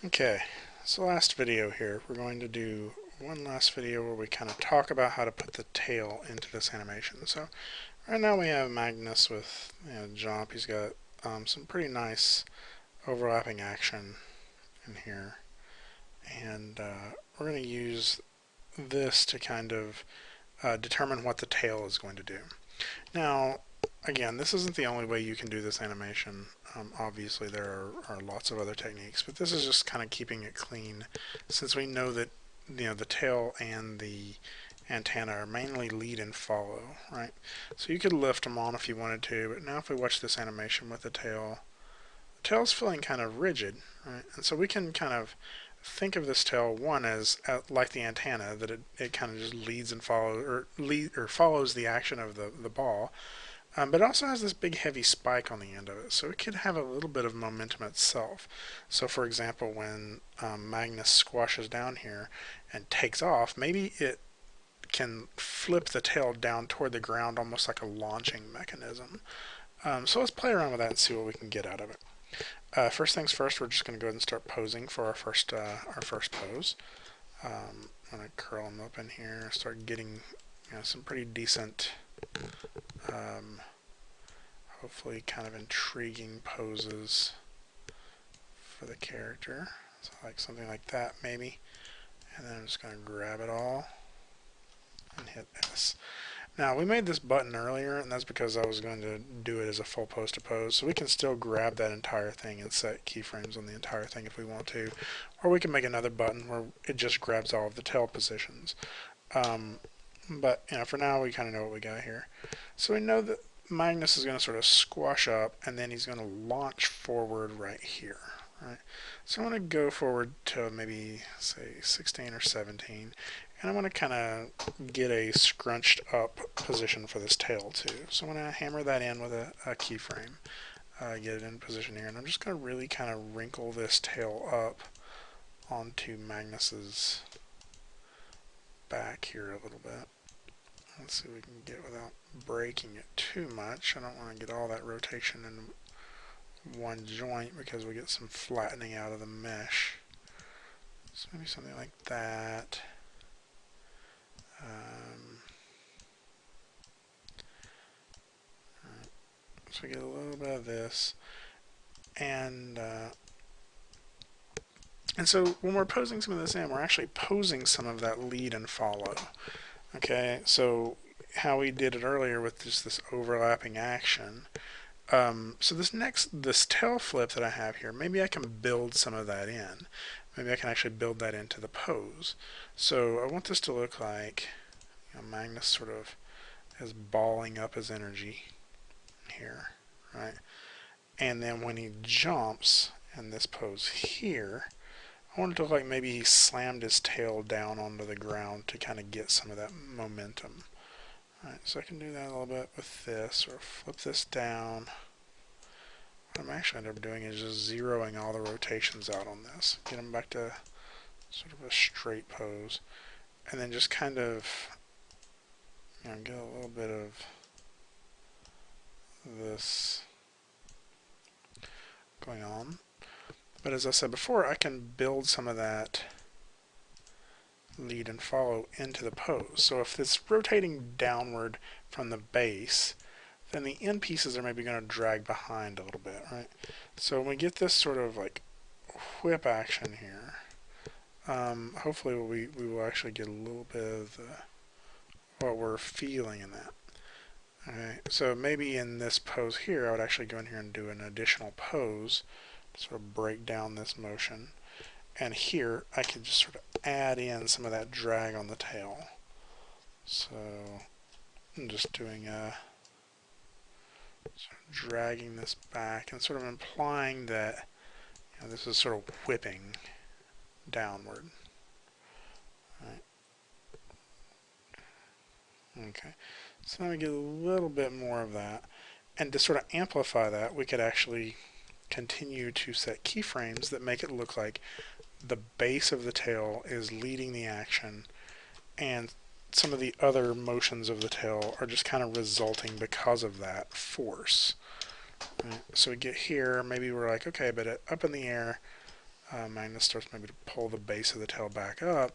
Okay, so last video here, we're going to do one last video where we kind of talk about how to put the tail into this animation. So right now we have Magnus with jump. He's got some pretty nice overlapping action in here, and we're going to use this to kind of determine what the tail is going to do. Now, again, this isn't the only way you can do this animation. Obviously, there are lots of other techniques, but this is just kind of keeping it clean, since we know that the tail and the antenna are mainly lead and follow, right? So you could lift them on if you wanted to, but now if we watch this animation with the tail's feeling kind of rigid, right? And so we can kind of think of this tail one as like the antenna, that it kind of just leads and follows, or follows the action of the ball. But it also has this big heavy spike on the end of it, so it could have a little bit of momentum itself. So for example, when Magnus squashes down here and takes off, maybe it can flip the tail down toward the ground almost like a launching mechanism. So let's play around with that and see what we can get out of it. First things first, we're just going to go ahead and start posing for our first pose. I'm going to curl them up in here, start getting some pretty decent hopefully kind of intriguing poses for the character. So like something like that maybe. And then I'm just going to grab it all and hit S. Now we made this button earlier, and that's because I was going to do it as a full pose to pose. So we can still grab that entire thing and set keyframes on the entire thing if we want to. Or we can make another button where it just grabs all of the tail positions. But for now we kind of know what we got here. So we know that Magnus is going to sort of squash up, and then he's going to launch forward right here. Right? So I'm going to go forward to maybe, say, 16 or 17, and I want to kind of get a scrunched up position for this tail too. So I'm going to hammer that in with a keyframe, get it in position here, and I'm just going to really kind of wrinkle this tail up onto Magnus's back here a little bit. Let's see what we can get without breaking it too much. I don't want to get all that rotation in one joint because we get some flattening out of the mesh. So maybe something like that. So we get a little bit of this. And so when we're posing some of this in, we're actually posing some of that lead and follow. Okay, so how we did it earlier with just this overlapping action. So this tail flip that I have here, maybe I can build some of that in. Maybe I can actually build that into the pose. So I want this to look like Magnus sort of is balling up his energy here, right? And then when he jumps in this pose here, I want it to look like maybe he slammed his tail down onto the ground to kind of get some of that momentum. Alright, so I can do that a little bit with this, or flip this down. What I'm actually end up doing is just zeroing all the rotations out on this. Get them back to sort of a straight pose. And then just kind of get a little bit of this going on. But as I said before, I can build some of that lead and follow into the pose. So if it's rotating downward from the base, then the end pieces are maybe going to drag behind a little bit, right? So when we get this sort of like whip action here, hopefully we will actually get a little bit of what we're feeling in that. Okay, so maybe in this pose here, I would actually go in here and do an additional pose, sort of break down this motion, and here I can just sort of add in some of that drag on the tail. So I'm just doing sort of dragging this back and sort of implying that this is sort of whipping downward. Right. Okay, so now we get a little bit more of that, and to sort of amplify that, we could actually continue to set keyframes that make it look like the base of the tail is leading the action, and some of the other motions of the tail are just kind of resulting because of that force. Right? So we get here, maybe we're like, okay, but up in the air, Magnus starts maybe to pull the base of the tail back up.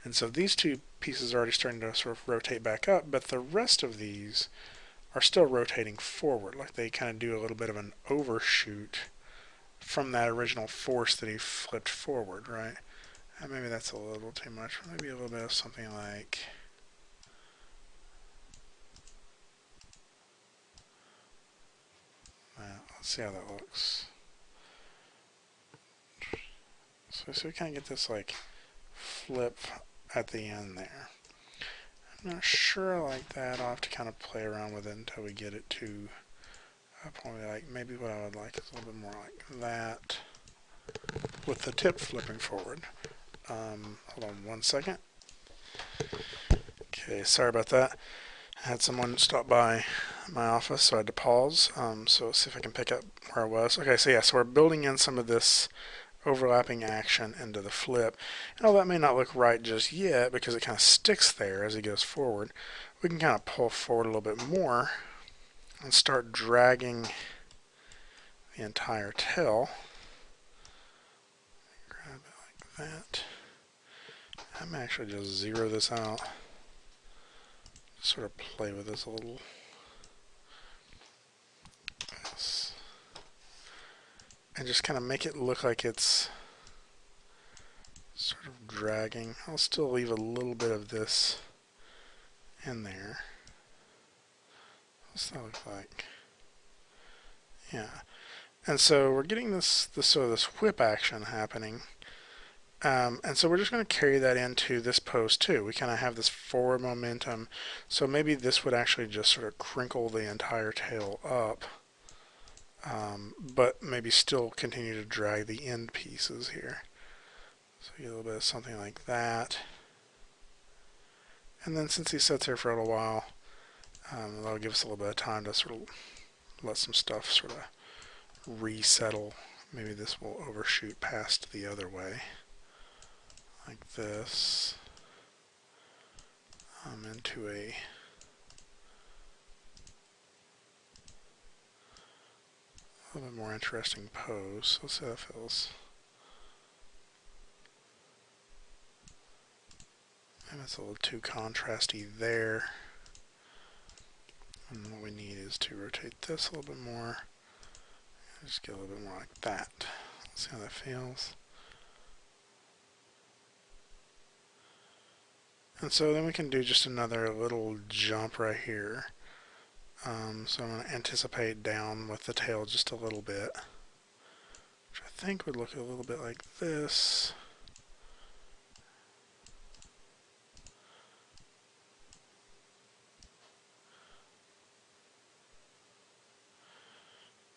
And so these two pieces are already starting to sort of rotate back up, but the rest of these are still rotating forward, like they kind of do a little bit of an overshoot from that original force that he flipped forward, right? And maybe that's a little too much. Maybe a little bit of something like that. Let's see how that looks. So we kind of get this like flip at the end there. I'm not sure I like that. I'll have to kind of play around with it until we get it to a point like maybe what I would like is a little bit more like that with the tip flipping forward. Hold on one second. Okay, sorry about that. I had someone stop by my office, so I had to pause. So let's see if I can pick up where I was. Okay, so yeah, so we're building in some of this overlapping action into the flip. And although that may not look right just yet because it kind of sticks there as he goes forward, we can kind of pull forward a little bit more and start dragging the entire tail. Grab it like that. I'm actually just zero this out. Sort of play with this a little. Yes. And just kind of make it look like it's sort of dragging. I'll still leave a little bit of this in there. What's that look like? Yeah. And so we're getting this sort of this whip action happening. And so we're just going to carry that into this pose too. We kind of have this forward momentum. So maybe this would actually just sort of crinkle the entire tail up. But maybe still continue to drag the end pieces here. So you get a little bit of something like that. And then since he sits here for a little while, that'll give us a little bit of time to sort of let some stuff sort of resettle. Maybe this will overshoot past the other way. Like this. Into a little bit more interesting pose. Let's see how that feels. Maybe it's a little too contrasty there. And what we need is to rotate this a little bit more. Just get a little bit more like that. Let's see how that feels. And so then we can do just another little jump right here. So I'm going to anticipate down with the tail just a little bit, which I think would look a little bit like this.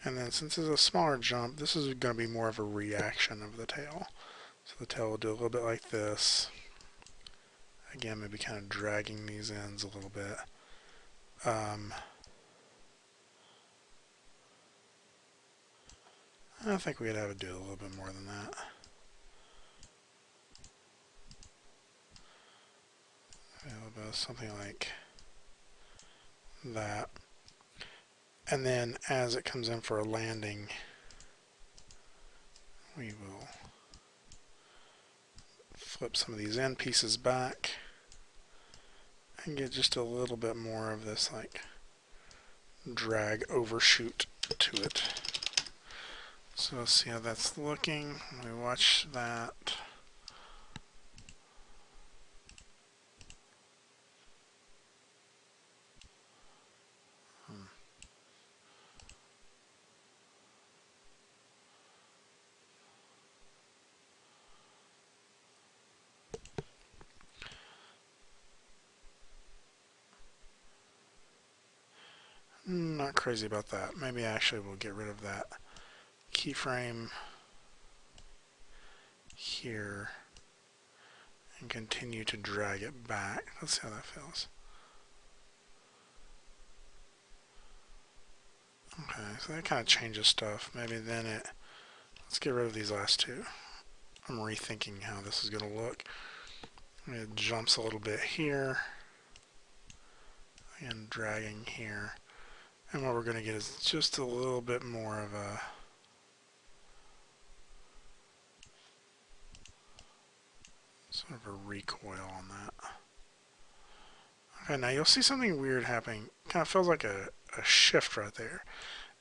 And then since it's a smaller jump, this is going to be more of a reaction of the tail. So the tail will do a little bit like this. Again, maybe kind of dragging these ends a little bit. I think we'd have to do a little bit more than that. A little bit of something like that. And then as it comes in for a landing, we will flip some of these end pieces back and get just a little bit more of this like drag overshoot to it. So let's see how that's looking. We watch that. Not crazy about that. Maybe actually we'll get rid of that keyframe here and continue to drag it back. Let's see how that feels. Okay, so that kind of changes stuff. Maybe then let's get rid of these last two. I'm rethinking how this is going to look. It jumps a little bit here and dragging here. And what we're going to get is just a little bit more of a Sort of a recoil on that. Okay, now you'll see something weird happening. Kind of feels like a shift right there.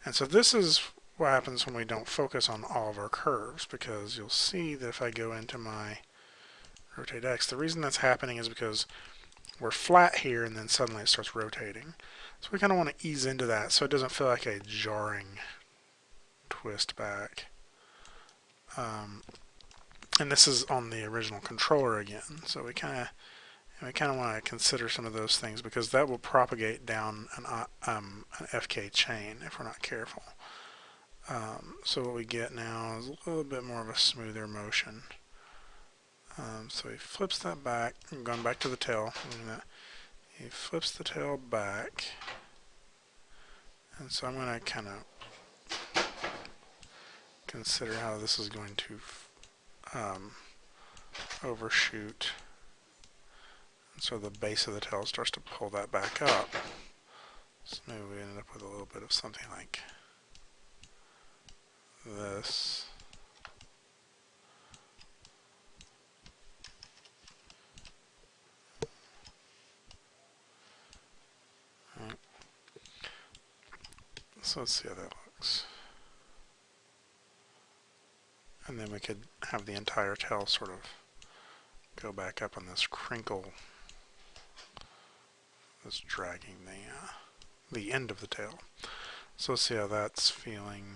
And so this is what happens when we don't focus on all of our curves, because you'll see that if I go into my rotate X, the reason that's happening is because we're flat here and then suddenly it starts rotating. So we kind of want to ease into that so it doesn't feel like a jarring twist back. And this is on the original controller again, so we kind of want to consider some of those things, because that will propagate down an FK chain if we're not careful. So what we get now is a little bit more of a smoother motion. So he flips that back. I'm going back to the tail. He flips the tail back, and so I'm going to kind of consider how this is going to overshoot. And so the base of the tail starts to pull that back up. So maybe we ended up with a little bit of something like this. Right. So let's see how that looks. And then we could have the entire tail sort of go back up on this crinkle that's dragging the end of the tail. So let's see how that's feeling.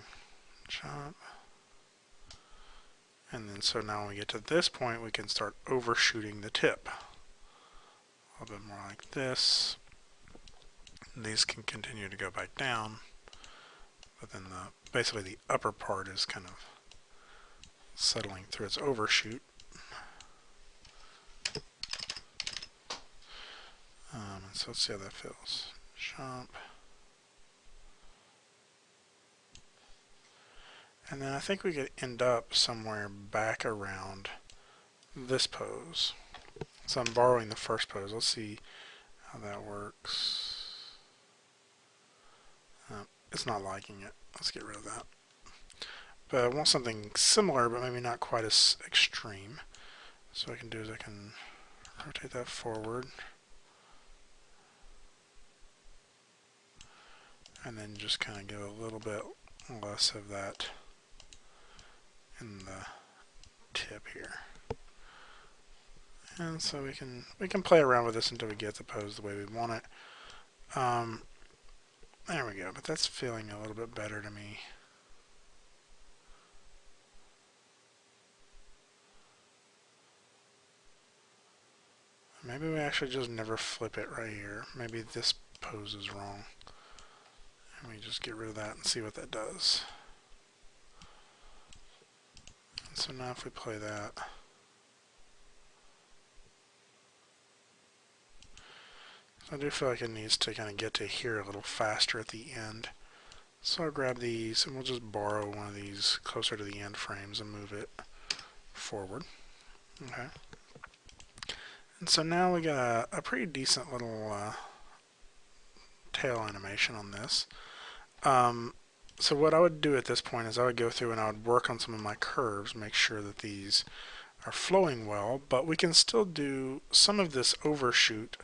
Chop. And then so now when we get to this point, we can start overshooting the tip. A little bit more like this. These can continue to go back down, but then basically the upper part is kind of settling through its overshoot. And so let's see how that feels. Jump. And then I think we could end up somewhere back around this pose. So I'm borrowing the first pose. Let's see how that works. It's not liking it. Let's get rid of that. But I want something similar, but maybe not quite as extreme. So what I can do is I can rotate that forward. And then just kind of give a little bit less of that in the tip here. And so we can play around with this until we get the pose the way we want it. There we go, but that's feeling a little bit better to me. Maybe we actually just never flip it right here. Maybe this pose is wrong. And we just get rid of that and see what that does. And so now if we play that, I do feel like it needs to kind of get to here a little faster at the end. So I'll grab these and we'll just borrow one of these closer to the end frames and move it forward. Okay. And so now we got a pretty decent little tail animation on this. So what I would do at this point is I would go through and I would work on some of my curves, make sure that these are flowing well, but we can still do some of this overshoot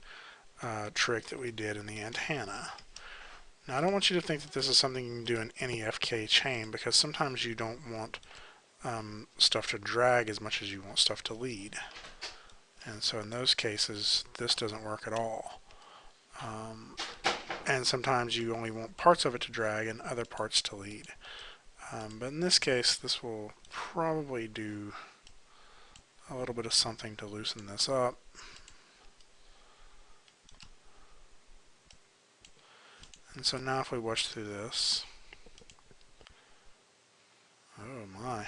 trick that we did in the antenna. Now I don't want you to think that this is something you can do in any FK chain, because sometimes you don't want stuff to drag as much as you want stuff to lead. And so in those cases, this doesn't work at all. And sometimes you only want parts of it to drag and other parts to lead. But in this case, this will probably do a little bit of something to loosen this up. And so now if we watch through this, oh my,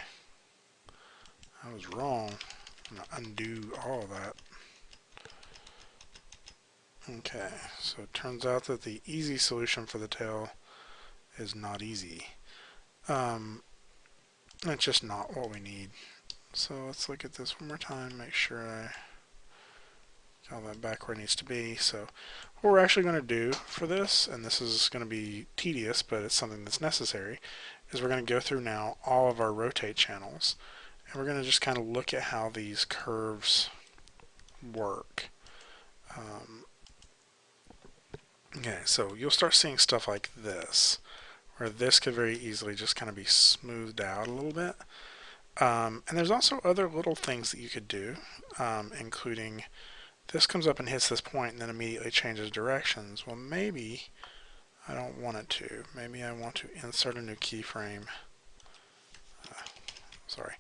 I was wrong. I'm going to undo all of that. Okay, so it turns out that the easy solution for the tail is not easy. It's just not what we need. So let's look at this one more time, make sure I get all that back where it needs to be. So what we're actually going to do for this, and this is going to be tedious, but it's something that's necessary, is we're going to go through now all of our rotate channels, and we're going to just kind of look at how these curves work. Okay, so you'll start seeing stuff like this, where this could very easily just kind of be smoothed out a little bit. And there's also other little things that you could do, including this comes up and hits this point and then immediately changes directions. Well, maybe I don't want it to. Maybe I want to insert a new keyframe. Sorry.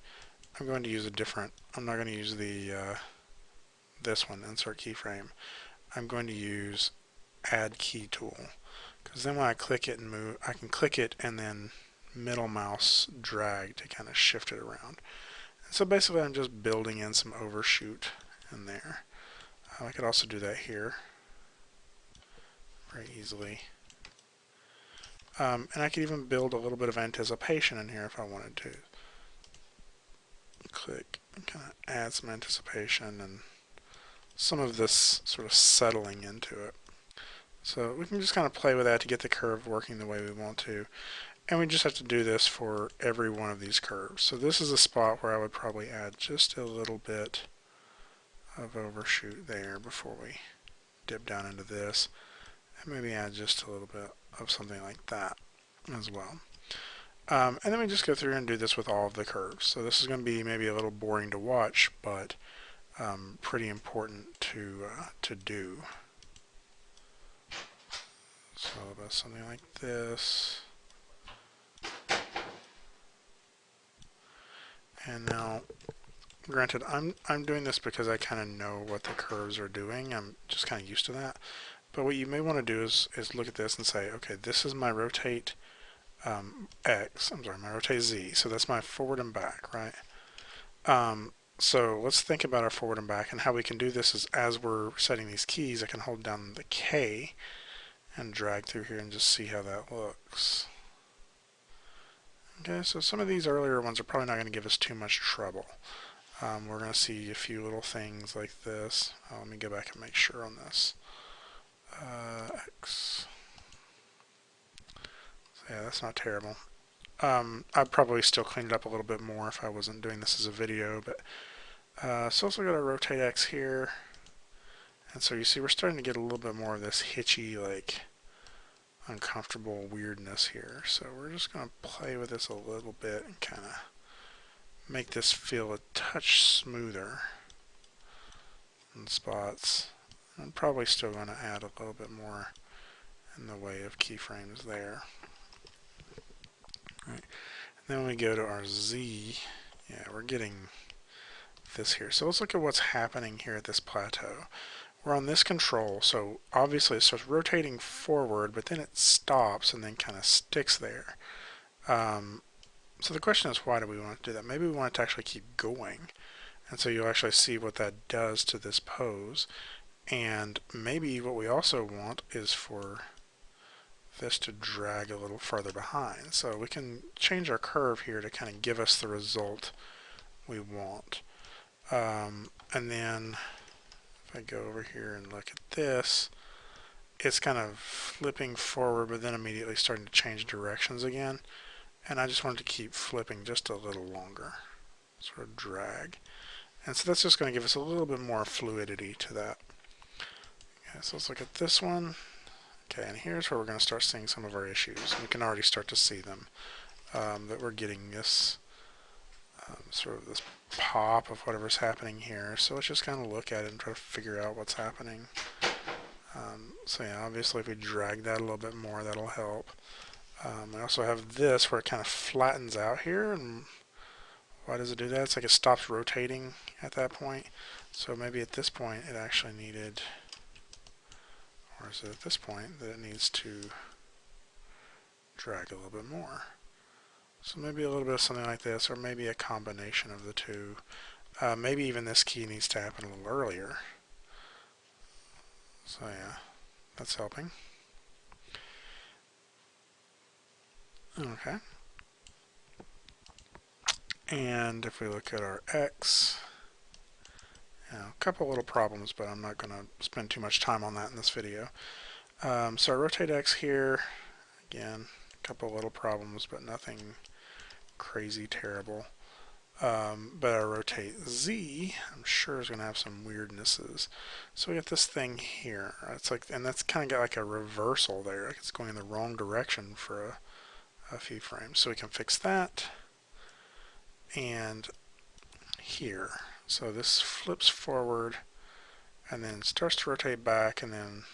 I'm going to use a different, I'm not going to use the this one, insert keyframe. I'm going to use add key tool, because then when I click it and move, I can click it and then middle mouse drag to kind of shift it around. And so basically I'm just building in some overshoot in there. I could also do that here very easily. And I could even build a little bit of anticipation in here if I wanted to. Click and kind of add some anticipation and some of this sort of settling into it. So we can just kind of play with that to get the curve working the way we want to. And we just have to do this for every one of these curves. So this is a spot where I would probably add just a little bit of overshoot there before we dip down into this. And maybe add just a little bit of something like that as well. And then we just go through and do this with all of the curves. So this is going to be maybe a little boring to watch, but pretty important to do. So about something like this. And now, granted, I'm doing this because I kind of know what the curves are doing. I'm just kind of used to that. But what you may want to do is look at this and say, okay, this is my rotate my rotate Z. So that's my forward and back, right? So let's think about our forward and back, and how we can do this is as we're setting these keys, I can hold down the K and drag through here and just see how that looks. Okay, so some of these earlier ones are probably not going to give us too much trouble. We're going to see a few little things like this. Let me go back and make sure on this. X. So yeah, that's not terrible. I'd probably still clean it up a little bit more if I wasn't doing this as a video, but so also got our rotate X here, and so you see we're starting to get a little bit more of this hitchy, like uncomfortable weirdness here. So we're just going to play with this a little bit and kind of make this feel a touch smoother in spots. I'm probably still going to add a little bit more in the way of keyframes there. Right. Then when we go to our Z, yeah, we're getting this here. So let's look at what's happening here at this plateau. We're on this control, so obviously it starts rotating forward, but then it stops and then kind of sticks there. So the question is, why do we want to do that? Maybe we want it to actually keep going. And so you'll actually see what that does to this pose. And maybe what we also want is for this to drag a little further behind. So we can change our curve here to kind of give us the result we want. And then if I go over here and look at this, it's kind of flipping forward, but then immediately starting to change directions again. And I just wanted to keep flipping just a little longer, sort of drag. And so that's just going to give us a little bit more fluidity to that. Okay, so let's look at this one. Okay, and here's where we're going to start seeing some of our issues. We can already start to see them, that we're getting this sort of this pop of whatever's happening here. So let's just kind of look at it and try to figure out what's happening. So yeah, obviously if we drag that a little bit more, that'll help. I also have this where it kind of flattens out here, and why does it do that? It's like it stops rotating at that point. So maybe at this point it actually needed, or is it at this point that it needs to drag a little bit more? So maybe a little bit of something like this, or maybe a combination of the two. Maybe even this key needs to happen a little earlier. So yeah, that's helping. Okay. And if we look at our X, a couple little problems, but I'm not going to spend too much time on that in this video. So I rotate X here, again, a couple little problems, but nothing crazy terrible. But I rotate Z, I'm sure is going to have some weirdnesses. So we got this thing here. It's like, and that's kind of got like a reversal there. Like it's going in the wrong direction for a few frames. So we can fix that. And here. So this flips forward and then starts to rotate back and then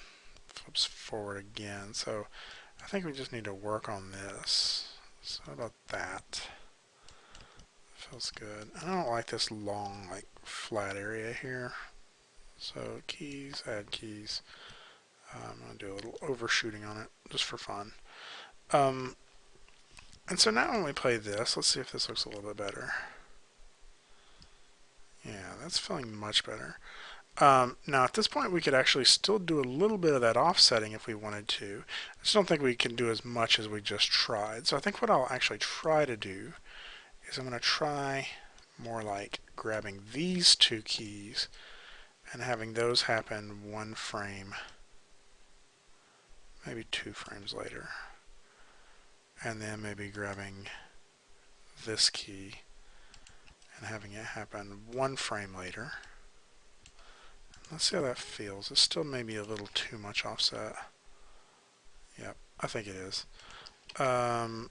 flips forward again. So I think we just need to work on this. So how about that? Feels good. I don't like this long, like, flat area here. So keys, add keys. I'm going to do a little overshooting on it, just for fun. And so now when we play this, let's see if this looks a little bit better. Yeah, that's feeling much better. Now at this point we could actually still do a little bit of that offsetting if we wanted to. I just don't think we can do as much as we just tried. So I think what I'll actually try to do is I'm going to try more like grabbing these two keys and having those happen one frame, maybe 2 frames later. And then maybe grabbing this key and having it happen 1 frame later. Let's see how that feels. It's still maybe a little too much offset. Yep, I think it is. So I'm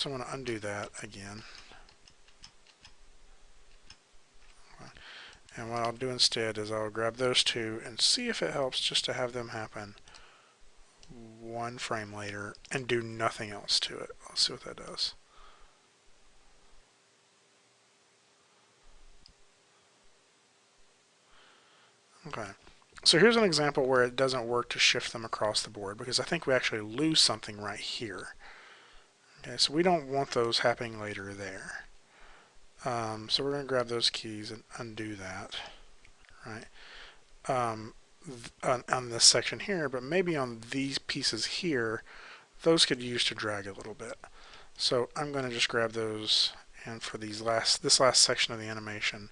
going to undo that again. And what I'll do instead is I'll grab those two and see if it helps just to have them happen 1 frame later and do nothing else to it. Let's see what that does. Okay, so here's an example where it doesn't work to shift them across the board because I think we actually lose something right here. Okay, so we don't want those happening later there. So we're going to grab those keys and undo that, right? On this section here, but maybe on these pieces here, those could use to drag a little bit. So I'm going to just grab those, and for this last section of the animation,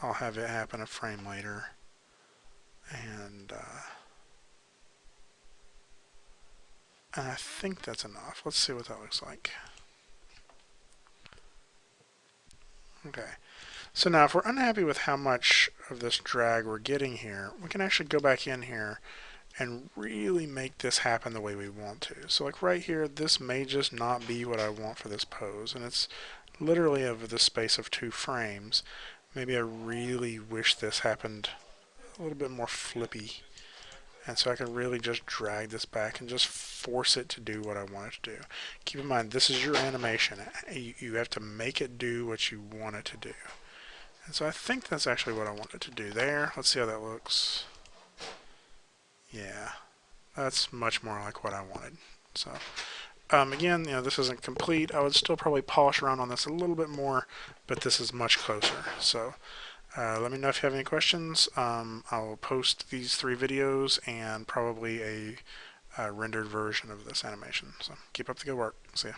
I'll have it happen a frame later. And I think that's enough. Let's see what that looks like. Okay, so now if we're unhappy with how much of this drag we're getting here, we can actually go back in here and really make this happen the way we want to. So like right here, this may just not be what I want for this pose, and it's literally over the space of 2 frames. Maybe I really wish this happened a little bit more flippy. And so I can really just drag this back and just force it to do what I want it to do. Keep in mind, this is your animation. You have to make it do what you want it to do. And so I think that's actually what I want it to do there. Let's see how that looks. Yeah, that's much more like what I wanted. So again, this isn't complete. I would still probably polish around on this a little bit more, but this is much closer. So let me know if you have any questions. I'll post these 3 videos and probably a rendered version of this animation. So keep up the good work. See ya.